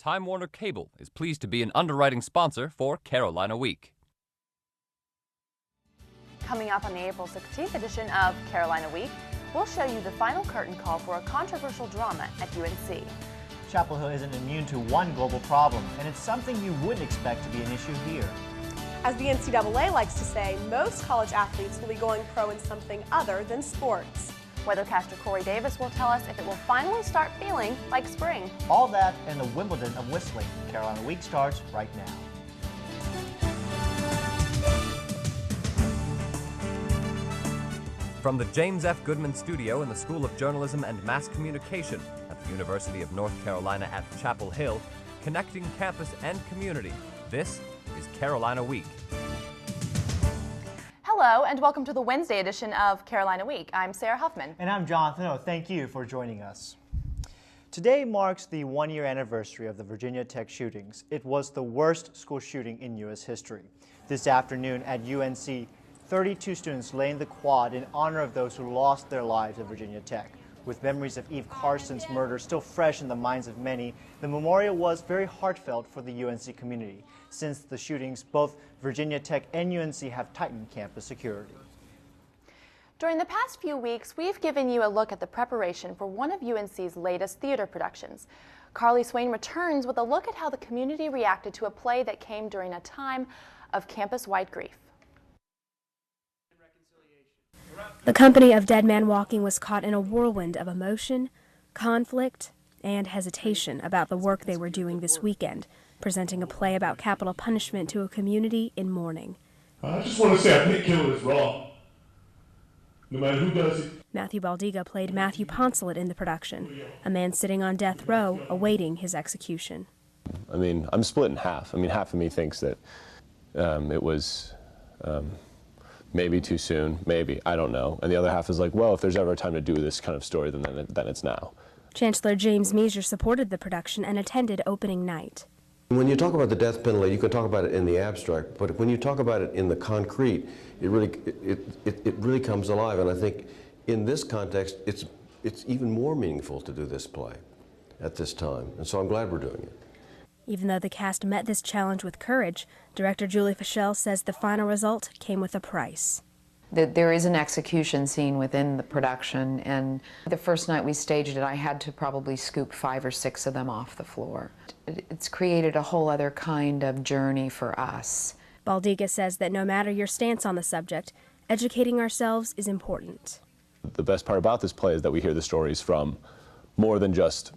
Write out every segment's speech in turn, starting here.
Time Warner Cable is pleased to be an underwriting sponsor for Carolina Week. Coming up on the April 16th edition of Carolina Week, we'll show you the final curtain call for a controversial drama at UNC. Chapel Hill isn't immune to one global problem, and it's something you wouldn't expect to be an issue here. As the NCAA likes to say, most college athletes will be going pro in something other than sports. Weathercaster Corey Davis will tell us if it will finally start feeling like spring. All that and the Wimbledon of whistling. Carolina Week starts right now. From the James F. Goodman Studio in the School of Journalism and Mass Communication at the University of North Carolina at Chapel Hill, connecting campus and community, this is Carolina Week. Hello and welcome to the Wednesday edition of Carolina Week. I'm Sarah Huffman. And I'm Jonathan O. Thank you for joining us. Today marks the one-year anniversary of the Virginia Tech shootings. It was the worst school shooting in U.S. history. This afternoon at UNC, 32 students lay in the quad in honor of those who lost their lives at Virginia Tech. With memories of Eve Carson's murder still fresh in the minds of many, the memorial was very heartfelt for the UNC community. Since the shootings, both Virginia Tech and UNC have tightened campus security. During the past few weeks, we've given you a look at the preparation for one of UNC's latest theater productions. Carly Swain returns with a look at how the community reacted to a play that came during a time of campus-wide grief. The company of Dead Man Walking was caught in a whirlwind of emotion, conflict, and hesitation about the work they were doing this weekend, presenting a play about capital punishment to a community in mourning. I just want to say I think killing is wrong, no matter who does it. Matthew Baldiga played Matthew Poncelet in the production, a man sitting on death row awaiting his execution. I mean, I'm split in half. I mean, half of me thinks that it was maybe too soon, maybe, I don't know. And the other half is like, well, if there's ever a time to do this kind of story, then it's now. Chancellor James Measure supported the production and attended opening night. When you talk about the death penalty, you can talk about it in the abstract, but when you talk about it in the concrete, it really comes alive. And I think in this context, it's even more meaningful to do this play at this time. And so I'm glad we're doing it. Even though the cast met this challenge with courage, director Julie Fischel says the final result came with a price. There is an execution scene within the production, and the first night we staged it, I had to probably scoop 5 or 6 of them off the floor. It's created a whole other kind of journey for us. Baldiga says that no matter your stance on the subject, educating ourselves is important. The best part about this play is that we hear the stories from more than just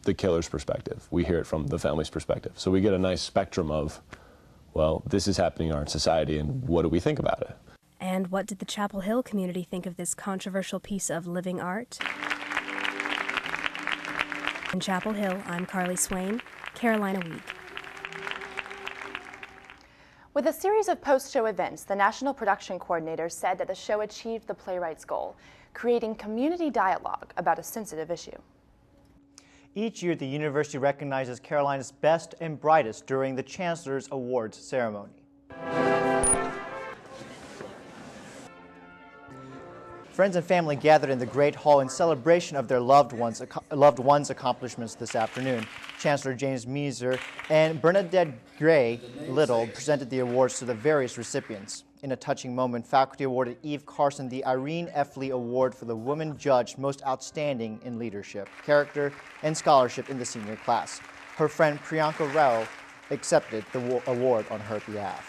the killer's perspective. We hear it from the family's perspective. So we get a nice spectrum of, well, this is happening in our society, and what do we think about it? And what did the Chapel Hill community think of this controversial piece of living art? In Chapel Hill, I'm Carly Swain, Carolina Week. With a series of post-show events, the National Production Coordinator said that the show achieved the playwright's goal, creating community dialogue about a sensitive issue. Each year, the university recognizes Carolina's best and brightest during the Chancellor's Awards ceremony. Friends and family gathered in the Great Hall in celebration of their loved ones' accomplishments this afternoon. Chancellor James Measure and Bernadette Gray Little presented the awards to the various recipients. In a touching moment, faculty awarded Eve Carson the Irene F. Lee Award for the woman judged most outstanding in leadership, character, and scholarship in the senior class. Her friend Priyanka Rao accepted the award on her behalf.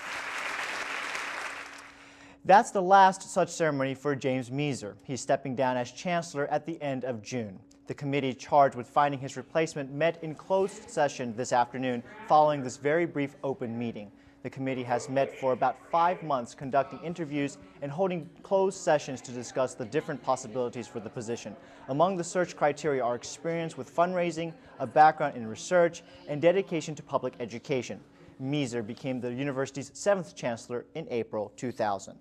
That's the last such ceremony for James Measure. He's stepping down as chancellor at the end of June. The committee charged with finding his replacement met in closed session this afternoon following this very brief open meeting. The committee has met for about 5 months, conducting interviews and holding closed sessions to discuss the different possibilities for the position. Among the search criteria are experience with fundraising, a background in research, and dedication to public education. Measure became the university's 7th chancellor in April 2000.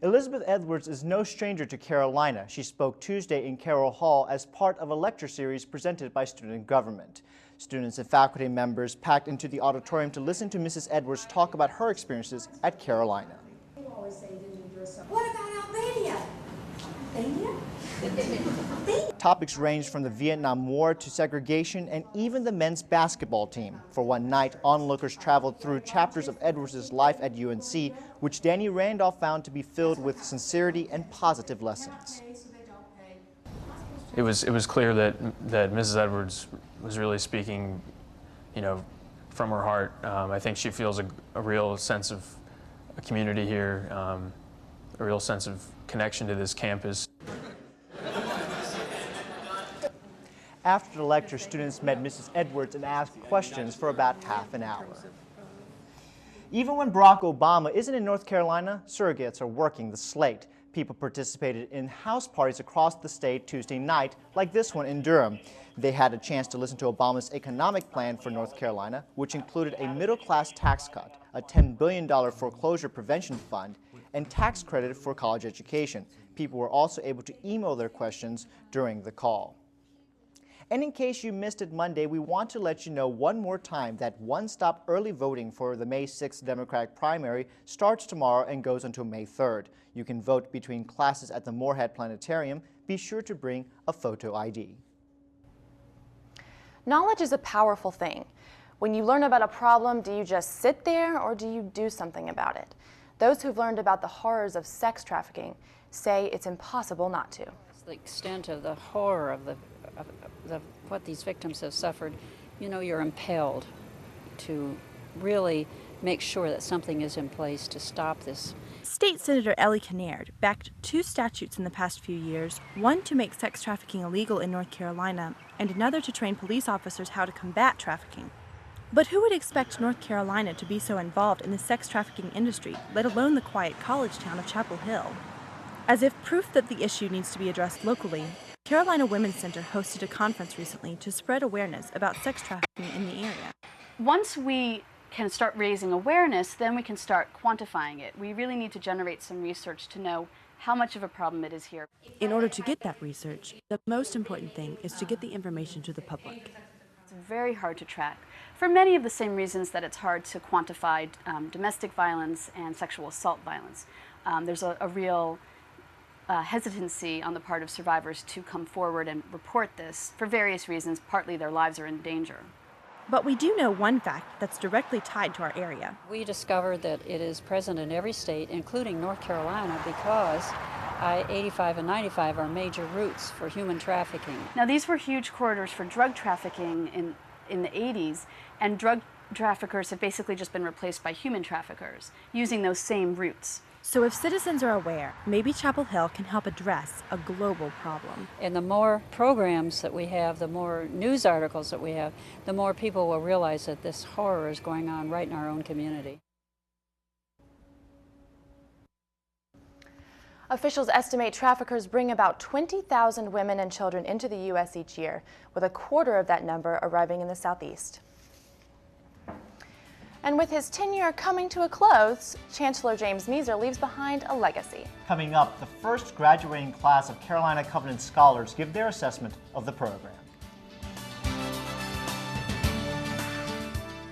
Elizabeth Edwards is no stranger to Carolina. She spoke Tuesday in Carroll Hall as part of a lecture series presented by Student Government. Students and faculty members packed into the auditorium to listen to Mrs. Edwards talk about her experiences at Carolina. What about Albania? Albania? Topics ranged from the Vietnam War to segregation and even the men's basketball team. For one night, onlookers traveled through chapters of Edwards' life at UNC, which Danny Randolph found to be filled with sincerity and positive lessons. It was clear that Mrs. Edwards was really speaking, from her heart. I think she feels a real sense of a community here, a real sense of connection to this campus. After the lecture, students met Mrs. Edwards and asked questions for about half an hour. Even when Barack Obama isn't in North Carolina, surrogates are working the slate. People participated in house parties across the state Tuesday night, like this one in Durham. They had a chance to listen to Obama's economic plan for North Carolina, which included a middle-class tax cut, a $10 billion foreclosure prevention fund, and tax credit for college education. People were also able to email their questions during the call. And in case you missed it Monday, we want to let you know one more time that one-stop early voting for the May 6th Democratic primary starts tomorrow and goes until May 3rd. You can vote between classes at the Moorhead Planetarium. Be sure to bring a photo ID. Knowledge is a powerful thing. When you learn about a problem, do you just sit there or do you do something about it? Those who've learned about the horrors of sex trafficking say it's impossible not to. The extent of the horror of what these victims have suffered, you're impelled to really make sure that something is in place to stop this. State Senator Ellie Kinnaird backed 2 statutes in the past few years, one to make sex trafficking illegal in North Carolina and another to train police officers how to combat trafficking. But who would expect North Carolina to be so involved in the sex trafficking industry, let alone the quiet college town of Chapel Hill? As if proof that the issue needs to be addressed locally, Carolina Women's Center hosted a conference recently to spread awareness about sex trafficking in the area. Once we can start raising awareness, then we can start quantifying it. We really need to generate some research to know how much of a problem it is here. In order to get that research, the most important thing is to get the information to the public. It's very hard to track for many of the same reasons that it's hard to quantify domestic violence and sexual assault violence. There's a real hesitancy on the part of survivors to come forward and report this for various reasons. Partly their lives are in danger. But we do know one fact that's directly tied to our area. We discovered that it is present in every state, including North Carolina, because I-85 and 95 are major routes for human trafficking. Now, these were huge corridors for drug trafficking in the 80s, and drug traffickers have basically just been replaced by human traffickers using those same routes. So if citizens are aware, maybe Chapel Hill can help address a global problem. And the more programs that we have, the more news articles that we have, the more people will realize that this horror is going on right in our own community. Officials estimate traffickers bring about 20,000 women and children into the U.S. each year, with a quarter of that number arriving in the Southeast. And with his tenure coming to a close, Chancellor James Measer leaves behind a legacy. Coming up, the first graduating class of Carolina Covenant Scholars give their assessment of the program.